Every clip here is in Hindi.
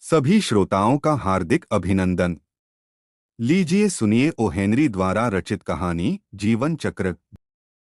सभी श्रोताओं का हार्दिक अभिनंदन। लीजिए सुनिए ओ हेनरी द्वारा रचित कहानी जीवन चक्र।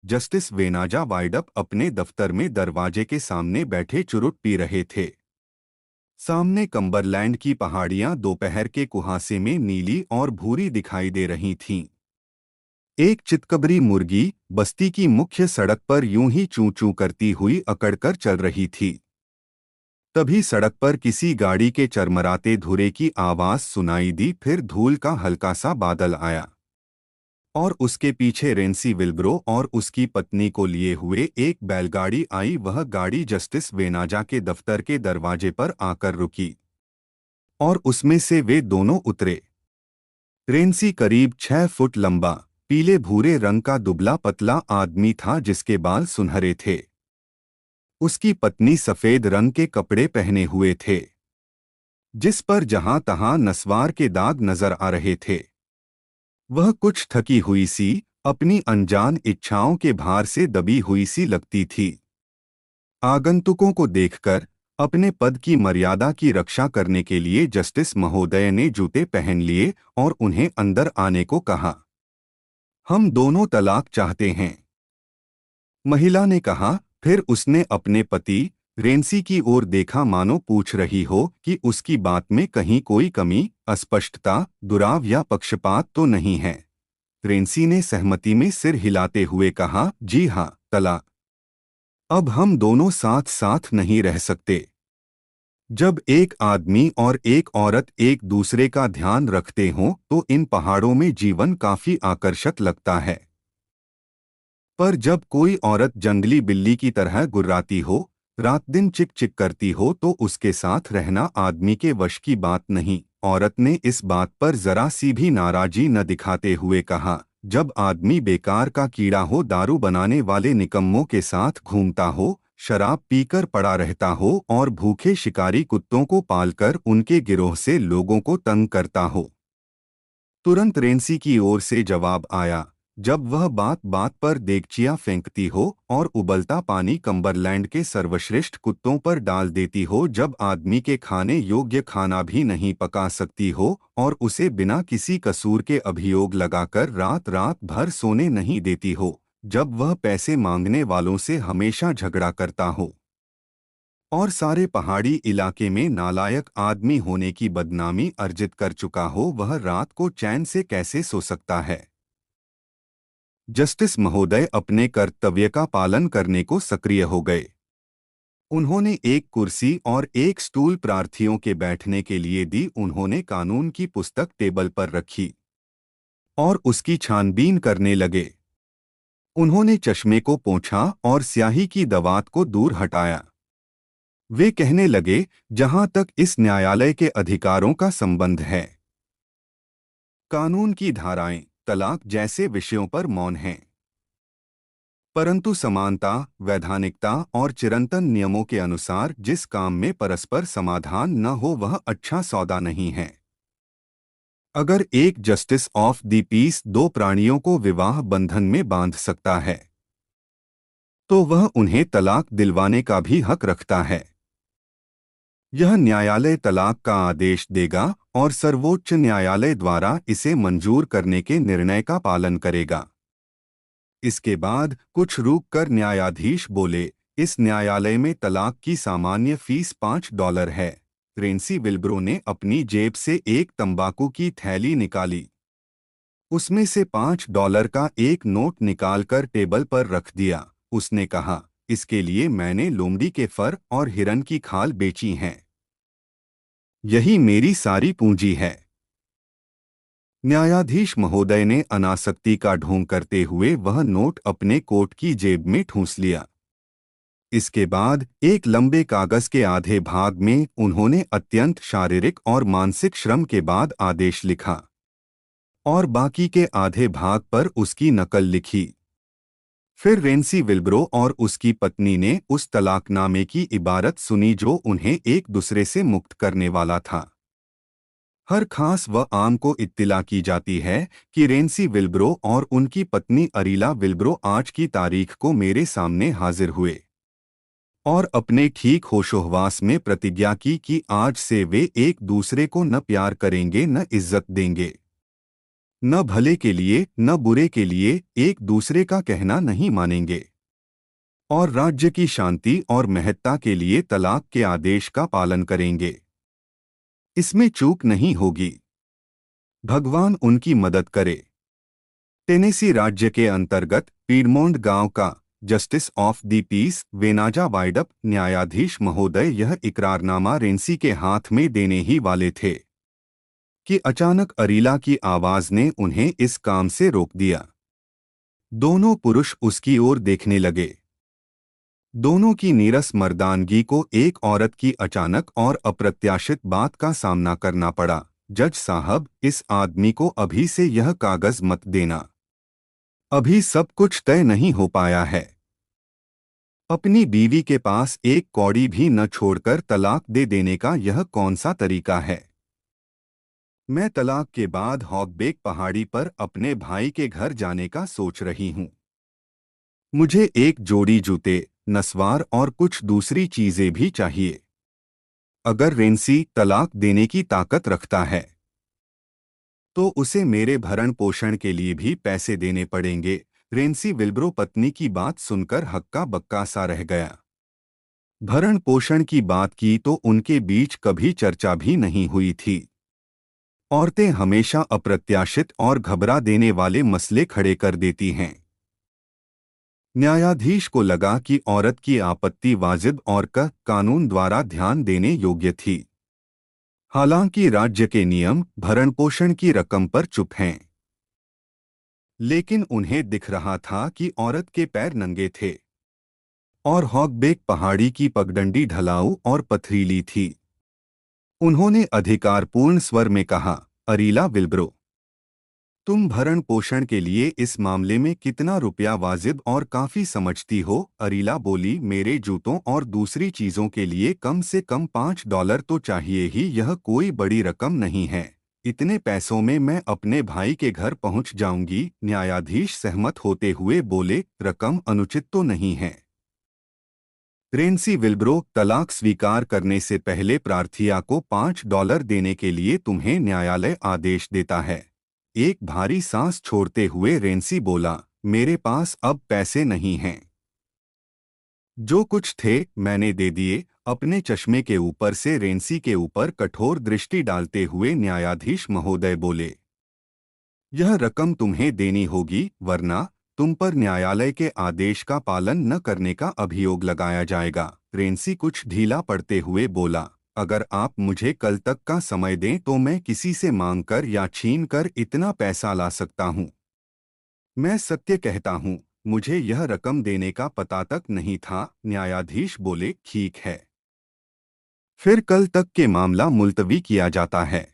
जस्टिस वेनाजा वाइडअप अपने दफ्तर में दरवाजे के सामने बैठे चुरुट पी रहे थे। सामने कम्बरलैंड की पहाड़ियां दोपहर के कुहासे में नीली और भूरी दिखाई दे रही थीं। एक चितकबरी मुर्गी बस्ती की मुख्य सड़क पर यूं ही चूं चूं करती हुई अकड़कर चल रही थी। तभी सड़क पर किसी गाड़ी के चरमराते धुएं की आवाज सुनाई दी। फिर धूल का हल्का सा बादल आया और उसके पीछे रेंसी विल्ब्रो और उसकी पत्नी को लिए हुए एक बैलगाड़ी आई। वह गाड़ी जस्टिस वेनाजा के दफ्तर के दरवाजे पर आकर रुकी और उसमें से वे दोनों उतरे। रेंसी करीब 6 फुट लंबा, पीले भूरे रंग का दुबला पतला आदमी था जिसके बाल सुनहरे थे। उसकी पत्नी सफेद रंग के कपड़े पहने हुए थे जिस पर जहां तहां नस्वार के दाग नजर आ रहे थे। वह कुछ थकी हुई सी, अपनी अनजान इच्छाओं के भार से दबी हुई सी लगती थी। आगंतुकों को देखकर अपने पद की मर्यादा की रक्षा करने के लिए जस्टिस महोदय ने जूते पहन लिए और उन्हें अंदर आने को कहा। हम दोनों तलाक चाहते हैं, महिला ने कहा। फिर उसने अपने पति रेंसी की ओर देखा, मानो पूछ रही हो कि उसकी बात में कहीं कोई कमी, अस्पष्टता, दुराव या पक्षपात तो नहीं है। रेंसी ने सहमति में सिर हिलाते हुए कहा, जी हाँ, तलाक। अब हम दोनों साथ साथ नहीं रह सकते। जब एक आदमी और एक औरत एक दूसरे का ध्यान रखते हों तो इन पहाड़ों में जीवन काफी आकर्षक लगता है। पर जब कोई औरत जंगली बिल्ली की तरह गुर्राती हो, रात दिन चिक चिक करती हो, तो उसके साथ रहना आदमी के वश की बात नहीं। औरत ने इस बात पर जरा सी भी नाराजी न दिखाते हुए कहा, जब आदमी बेकार का कीड़ा हो, दारू बनाने वाले निकम्मों के साथ घूमता हो, शराब पीकर पड़ा रहता हो और भूखे शिकारी कुत्तों को पालकर उनके गिरोह से लोगों को तंग करता हो। तुरंत रेंसी की ओर से जवाब आया, जब वह बात बात पर देगचियां फेंकती हो और उबलता पानी कम्बरलैंड के सर्वश्रेष्ठ कुत्तों पर डाल देती हो, जब आदमी के खाने योग्य खाना भी नहीं पका सकती हो और उसे बिना किसी कसूर के अभियोग लगाकर रात रात भर सोने नहीं देती हो, जब वह पैसे मांगने वालों से हमेशा झगड़ा करता हो और सारे पहाड़ी इलाके में नालायक आदमी होने की बदनामी अर्जित कर चुका हो, वह रात को चैन से कैसे सो सकता है। जस्टिस महोदय अपने कर्तव्य का पालन करने को सक्रिय हो गए। उन्होंने एक कुर्सी और एक स्टूल प्रार्थियों के बैठने के लिए दी। उन्होंने कानून की पुस्तक टेबल पर रखी और उसकी छानबीन करने लगे। उन्होंने चश्मे को पोंछा और स्याही की दवात को दूर हटाया। वे कहने लगे, जहां तक इस न्यायालय के अधिकारों का संबंध है, कानून की धाराएं तलाक जैसे विषयों पर मौन हैं, परंतु समानता, वैधानिकता और चिरंतन नियमों के अनुसार जिस काम में परस्पर समाधान न हो वह अच्छा सौदा नहीं है। अगर एक जस्टिस ऑफ द पीस दो प्राणियों को विवाह बंधन में बांध सकता है तो वह उन्हें तलाक दिलवाने का भी हक रखता है। यह न्यायालय तलाक का आदेश देगा और सर्वोच्च न्यायालय द्वारा इसे मंजूर करने के निर्णय का पालन करेगा। इसके बाद कुछ रुक कर न्यायाधीश बोले, इस न्यायालय में तलाक की सामान्य फीस $5 है। रेंसी विल्ब्रो ने अपनी जेब से एक तंबाकू की थैली निकाली। उसमें से $5 का एक नोट निकालकर टेबल पर रख दिया। उसने कहा, इसके लिए मैंने लोमड़ी के फर और हिरन की खाल बेची हैं। यही मेरी सारी पूंजी है। न्यायाधीश महोदय ने अनासक्ति का ढोंग करते हुए वह नोट अपने कोट की जेब में ठूंस लिया। इसके बाद एक लंबे कागज के आधे भाग में उन्होंने अत्यंत शारीरिक और मानसिक श्रम के बाद आदेश लिखा और बाकी के आधे भाग पर उसकी नकल लिखी। फिर रेंसी विल्ब्रो और उसकी पत्नी ने उस तलाकनामे की इबारत सुनी जो उन्हें एक दूसरे से मुक्त करने वाला था। हर खास व आम को इत्तिला की जाती है कि रेंसी विल्ब्रो और उनकी पत्नी अरीला विल्ब्रो आज की तारीख को मेरे सामने हाजिर हुए। और अपने ठीक होशोहवास में प्रतिज्ञा की कि आज से वे एक दूसरे को न प्यार करेंगे न इज्जत देंगे, न भले के लिए न बुरे के लिए एक दूसरे का कहना नहीं मानेंगे, और राज्य की शांति और महत्ता के लिए तलाक के आदेश का पालन करेंगे। इसमें चूक नहीं होगी। भगवान उनकी मदद करे। टेनेसी राज्य के अंतर्गत पीडमोंट गांव का जस्टिस ऑफ द पीस वेनाजा वाइडअप न्यायाधीश महोदय यह इकरारनामा रेंसी के हाथ में देने ही वाले थे कि अचानक अरीला की आवाज ने उन्हें इस काम से रोक दिया। दोनों पुरुष उसकी ओर देखने लगे। दोनों की नीरस मर्दानगी को एक औरत की अचानक और अप्रत्याशित बात का सामना करना पड़ा। जज साहब, इस आदमी को अभी से यह कागज मत देना। अभी सब कुछ तय नहीं हो पाया है। अपनी बीवी के पास एक कौड़ी भी न छोड़कर तलाक दे देने का यह कौन सा तरीका है? मैं तलाक के बाद हॉगबेक पहाड़ी पर अपने भाई के घर जाने का सोच रही हूँ। मुझे एक जोड़ी जूते, नस्वार और कुछ दूसरी चीजें भी चाहिए। अगर रेंसी तलाक देने की ताकत रखता है तो उसे मेरे भरण पोषण के लिए भी पैसे देने पड़ेंगे। रेंसी विल्ब्रो पत्नी की बात सुनकर हक्का बक्का सा रह गया। भरण पोषण की बात की तो उनके बीच कभी चर्चा भी नहीं हुई थी। औरतें हमेशा अप्रत्याशित और घबरा देने वाले मसले खड़े कर देती हैं। न्यायाधीश को लगा कि औरत की आपत्ति वाजिब और कानून द्वारा ध्यान देने योग्य थी। हालांकि राज्य के नियम भरण पोषण की रकम पर चुप हैं, लेकिन उन्हें दिख रहा था कि औरत के पैर नंगे थे और हॉगबेक पहाड़ी की पगडंडी ढलाऊ और पथरीली थी। उन्होंने अधिकारपूर्ण स्वर में कहा, अरीला विल्ब्रो, तुम भरण पोषण के लिए इस मामले में कितना रुपया वाजिब और काफी समझती हो? अरीला बोली, मेरे जूतों और दूसरी चीजों के लिए कम से कम $5 तो चाहिए ही। यह कोई बड़ी रकम नहीं है। इतने पैसों में मैं अपने भाई के घर पहुंच जाऊंगी। न्यायाधीश सहमत होते हुए बोले, रकम अनुचित तो नहीं है। रेंसी विल्ब्रो, तलाक स्वीकार करने से पहले प्रार्थिया को $5 देने के लिए तुम्हें न्यायालय आदेश देता है। एक भारी सांस छोड़ते हुए रेंसी बोला, मेरे पास अब पैसे नहीं हैं। जो कुछ थे मैंने दे दिए। अपने चश्मे के ऊपर से रेंसी के ऊपर कठोर दृष्टि डालते हुए न्यायाधीश महोदय बोले, यह रकम तुम्हें देनी होगी, वरना तुम पर न्यायालय के आदेश का पालन न करने का अभियोग लगाया जाएगा। रेंसी कुछ ढीला पड़ते हुए बोला, अगर आप मुझे कल तक का समय दें तो मैं किसी से मांगकर या छीनकर इतना पैसा ला सकता हूँ। मैं सत्य कहता हूँ, मुझे यह रकम देने का पता तक नहीं था। न्यायाधीश बोले, ठीक है, फिर कल तक के मामला मुलतवी किया जाता है।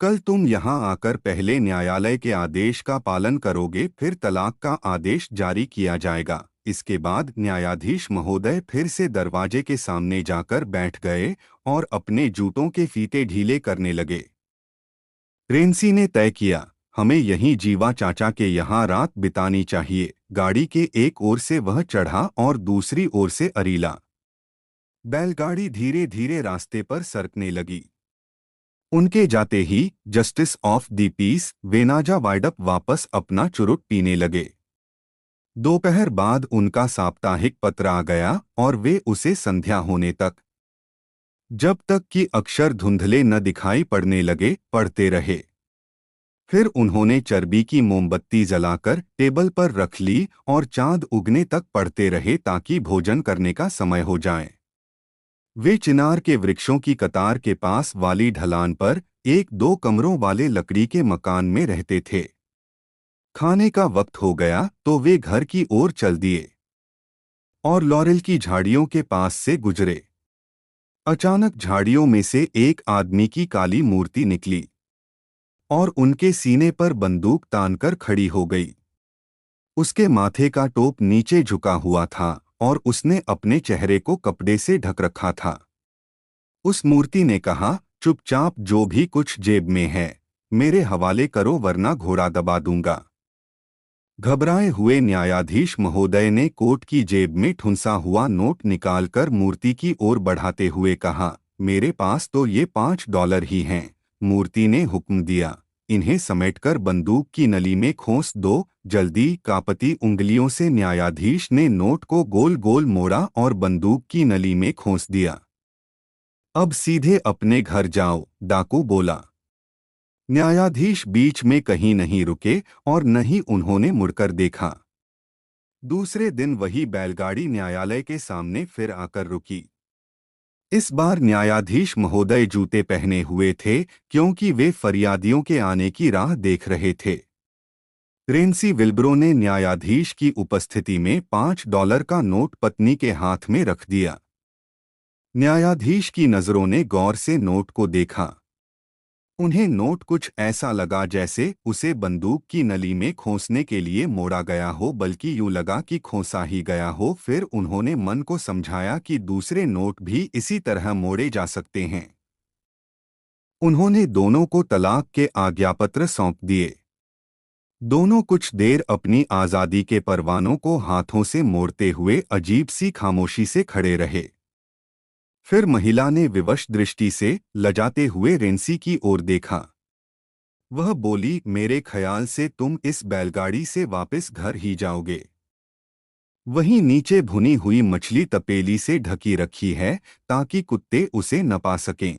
कल तुम यहाँ आकर पहले न्यायालय के आदेश का पालन करोगे, फिर तलाक का आदेश जारी किया जाएगा। इसके बाद न्यायाधीश महोदय फिर से दरवाजे के सामने जाकर बैठ गए और अपने जूतों के फीते ढीले करने लगे। रेंसी ने तय किया, हमें यहीं जीवा चाचा के यहाँ रात बितानी चाहिए। गाड़ी के एक ओर से वह चढ़ा और दूसरी ओर से अरीला। बैलगाड़ी धीरे धीरे रास्ते पर सरकने लगी। उनके जाते ही जस्टिस ऑफ द पीस वेनाजा वाइडअप वापस अपना चुरुट पीने लगे। दोपहर बाद उनका साप्ताहिक पत्र आ गया और वे उसे संध्या होने तक, जब तक कि अक्षर धुंधले न दिखाई पड़ने लगे, पढ़ते रहे। फिर उन्होंने चर्बी की मोमबत्ती जलाकर टेबल पर रख ली और चांद उगने तक पढ़ते रहे ताकि भोजन करने का समय हो जाए। वे चिनार के वृक्षों की कतार के पास वाली ढलान पर एक 2 कमरों वाले लकड़ी के मकान में रहते थे। खाने का वक्त हो गया तो वे घर की ओर चल दिए और लॉरेल की झाड़ियों के पास से गुजरे। अचानक झाड़ियों में से एक आदमी की काली मूर्ति निकली और उनके सीने पर बंदूक तानकर खड़ी हो गई। उसके माथे का टोप नीचे झुका हुआ था और उसने अपने चेहरे को कपड़े से ढक रखा था। उस मूर्ति ने कहा, चुपचाप जो भी कुछ जेब में है मेरे हवाले करो, वरना घोड़ा दबा दूंगा। घबराए हुए न्यायाधीश महोदय ने कोट की जेब में ठुंसा हुआ नोट निकालकर मूर्ति की ओर बढ़ाते हुए कहा, मेरे पास तो ये $5 ही हैं। मूर्ति ने हुक्म दिया, इन्हें समेटकर बंदूक की नली में खोस दो। जल्दी। कांपती उंगलियों से न्यायाधीश ने नोट को गोल गोल मोड़ा और बंदूक की नली में खोस दिया। अब सीधे अपने घर जाओ, डाकू बोला। न्यायाधीश बीच में कहीं नहीं रुके और न ही उन्होंने मुड़कर देखा। दूसरे दिन वही बैलगाड़ी न्यायालय के सामने फिर आकर रुकी। इस बार न्यायाधीश महोदय जूते पहने हुए थे, क्योंकि वे फरियादियों के आने की राह देख रहे थे। रेंसी विल्ब्रो ने न्यायाधीश की उपस्थिति में $5 का नोट पत्नी के हाथ में रख दिया। न्यायाधीश की नजरों ने गौर से नोट को देखा। उन्हें नोट कुछ ऐसा लगा जैसे उसे बंदूक की नली में खोसने के लिए मोड़ा गया हो, बल्कि यूं लगा कि खोसा ही गया हो। फिर उन्होंने मन को समझाया कि दूसरे नोट भी इसी तरह मोड़े जा सकते हैं। उन्होंने दोनों को तलाक के आज्ञापत्र सौंप दिए। दोनों कुछ देर अपनी आज़ादी के परवानों को हाथों से मोड़ते हुए अजीब सी खामोशी से खड़े रहे। फिर महिला ने विवश दृष्टि से लजाते हुए रेंसी की ओर देखा। वह बोली, मेरे ख्याल से तुम इस बैलगाड़ी से वापस घर ही जाओगे। वहीं नीचे भुनी हुई मछली तपेली से ढकी रखी है, ताकि कुत्ते उसे न पा सकें।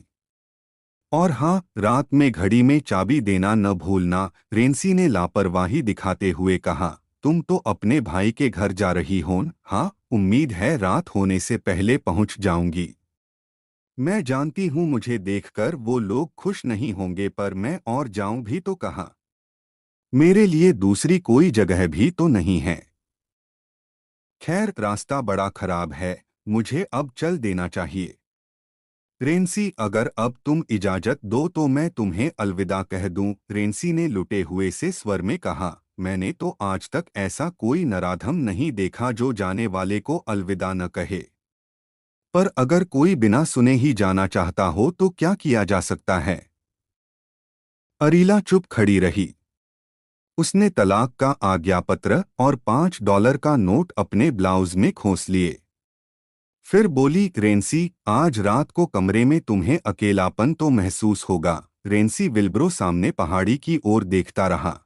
और हाँ, रात में घड़ी में चाबी देना न भूलना। रेंसी ने लापरवाही दिखाते हुए कहा, तुम तो अपने भाई के घर जा रही हो? हाँ, उम्मीद है रात होने से पहले पहुंच जाऊंगी। मैं जानती हूं मुझे देखकर वो लोग खुश नहीं होंगे, पर मैं और जाऊं भी तो कहाँ? मेरे लिए दूसरी कोई जगह भी तो नहीं है। खैर, रास्ता बड़ा खराब है, मुझे अब चल देना चाहिए। रेंसी, अगर अब तुम इजाजत दो तो मैं तुम्हें अलविदा कह दूं। रेंसी ने लुटे हुए से स्वर में कहा, मैंने तो आज तक ऐसा कोई नराधम नहीं देखा जो जाने वाले को अलविदा न कहे। पर अगर कोई बिना सुने ही जाना चाहता हो तो क्या किया जा सकता है? अरीला चुप खड़ी रही। उसने तलाक का आज्ञापत्र और $5 का नोट अपने ब्लाउज में खोस लिए। फिर बोली, रेंसी, आज रात को कमरे में तुम्हें अकेलापन तो महसूस होगा। रेंसी विल्ब्रो सामने पहाड़ी की ओर देखता रहा।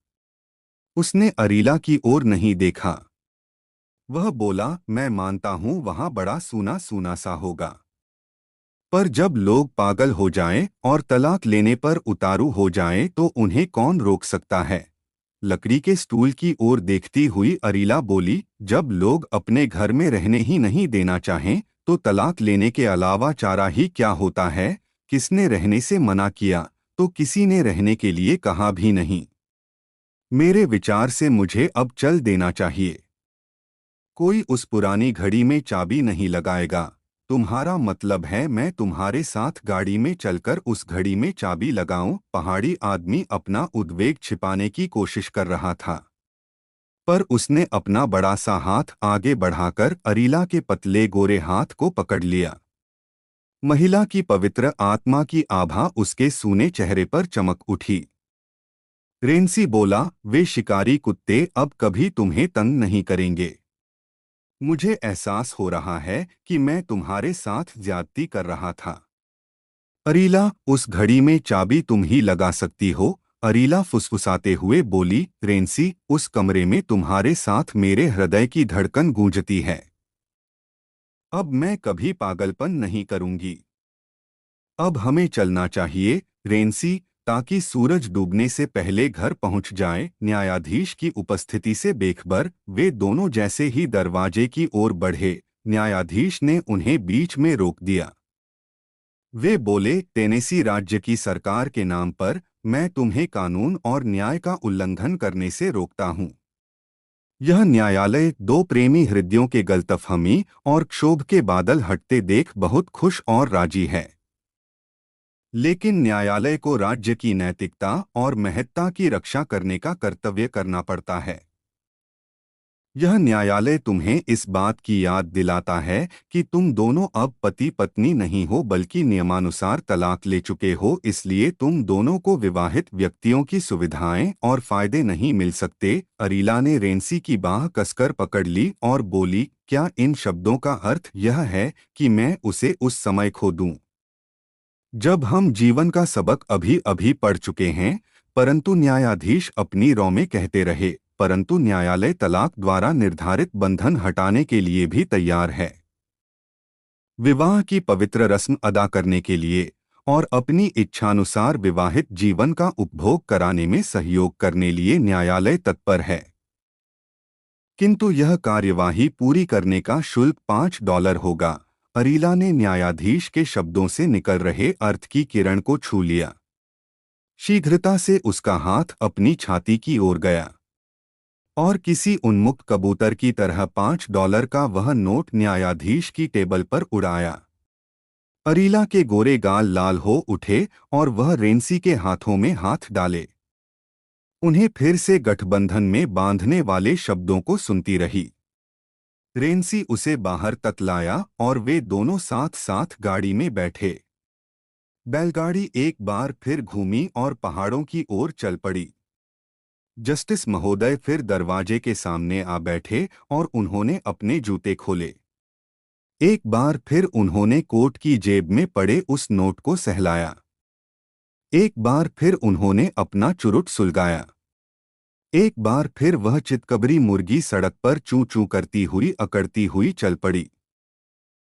उसने अरीला की ओर नहीं देखा। वह बोला, मैं मानता हूं वहां बड़ा सूना सूना सा होगा, पर जब लोग पागल हो जाएं और तलाक लेने पर उतारू हो जाएं तो उन्हें कौन रोक सकता है? लकड़ी के स्टूल की ओर देखती हुई अरीला बोली, जब लोग अपने घर में रहने ही नहीं देना चाहें तो तलाक लेने के अलावा चारा ही क्या होता है? किसने रहने से मना किया? तो किसी ने रहने के लिए कहा भी नहीं। मेरे विचार से मुझे अब चल देना चाहिए। कोई उस पुरानी घड़ी में चाबी नहीं लगाएगा। तुम्हारा मतलब है मैं तुम्हारे साथ गाड़ी में चलकर उस घड़ी में चाबी लगाऊं? पहाड़ी आदमी अपना उद्वेग छिपाने की कोशिश कर रहा था, पर उसने अपना बड़ा सा हाथ आगे बढ़ाकर अरीला के पतले गोरे हाथ को पकड़ लिया। महिला की पवित्र आत्मा की आभा उसके सूने चेहरे पर चमक उठी। रेंसी बोला, वे शिकारी कुत्ते अब कभी तुम्हें तंग नहीं करेंगे। मुझे एहसास हो रहा है कि मैं तुम्हारे साथ ज्यादती कर रहा था। अरीला, उस घड़ी में चाबी तुम ही लगा सकती हो। अरीला फुसफुसाते हुए बोली, रेंसी, उस कमरे में तुम्हारे साथ मेरे हृदय की धड़कन गूंजती है। अब मैं कभी पागलपन नहीं करूंगी। अब हमें चलना चाहिए, रेंसी, ताकि सूरज डूबने से पहले घर पहुंच जाए। न्यायाधीश की उपस्थिति से बेखबर वे दोनों जैसे ही दरवाजे की ओर बढ़े, न्यायाधीश ने उन्हें बीच में रोक दिया। वे बोले, टेनेसी राज्य की सरकार के नाम पर मैं तुम्हें कानून और न्याय का उल्लंघन करने से रोकता हूं। यह न्यायालय दो प्रेमी हृदयों के गलतफहमी और क्षोभ के बादल हटते देख बहुत खुश और राजी है। लेकिन न्यायालय को राज्य की नैतिकता और महत्ता की रक्षा करने का कर्तव्य करना पड़ता है। यह न्यायालय तुम्हें इस बात की याद दिलाता है कि तुम दोनों अब पति पत्नी नहीं हो बल्कि नियमानुसार तलाक ले चुके हो, इसलिए तुम दोनों को विवाहित व्यक्तियों की सुविधाएं और फायदे नहीं मिल सकते। अरीला ने रेंसी की बाह कसकर पकड़ ली और बोली, क्या इन शब्दों का अर्थ यह है कि मैं उसे उस समय खो दूं जब हम जीवन का सबक अभी अभी पढ़ चुके हैं? परंतु न्यायाधीश अपनी रॉ में कहते रहे, परंतु न्यायालय तलाक द्वारा निर्धारित बंधन हटाने के लिए भी तैयार है। विवाह की पवित्र रस्म अदा करने के लिए और अपनी इच्छानुसार विवाहित जीवन का उपभोग कराने में सहयोग करने लिए न्यायालय तत्पर है। किंतु यह कार्यवाही पूरी करने का शुल्क $5 होगा। अरीला ने न्यायाधीश के शब्दों से निकल रहे अर्थ की किरण को छू लिया। शीघ्रता से उसका हाथ अपनी छाती की ओर गया और किसी उन्मुक्त कबूतर की तरह $5 का वह नोट न्यायाधीश की टेबल पर उड़ाया। अरीला के गोरे गाल लाल हो उठे और वह रेंसी के हाथों में हाथ डाले। उन्हें फिर से गठबंधन में बांधने वाले शब्दों को सुनती रही। रेंसी उसे बाहर तक लाया और वे दोनों साथ साथ गाड़ी में बैठे। बैलगाड़ी एक बार फिर घूमी और पहाड़ों की ओर चल पड़ी। जस्टिस महोदय फिर दरवाजे के सामने आ बैठे और उन्होंने अपने जूते खोले। एक बार फिर उन्होंने कोट की जेब में पड़े उस नोट को सहलाया। एक बार फिर उन्होंने अपना चुरुट सुलगाया। एक बार फिर वह चितकबरी मुर्गी सड़क पर चूं चूं करती हुई अकड़ती हुई चल पड़ी।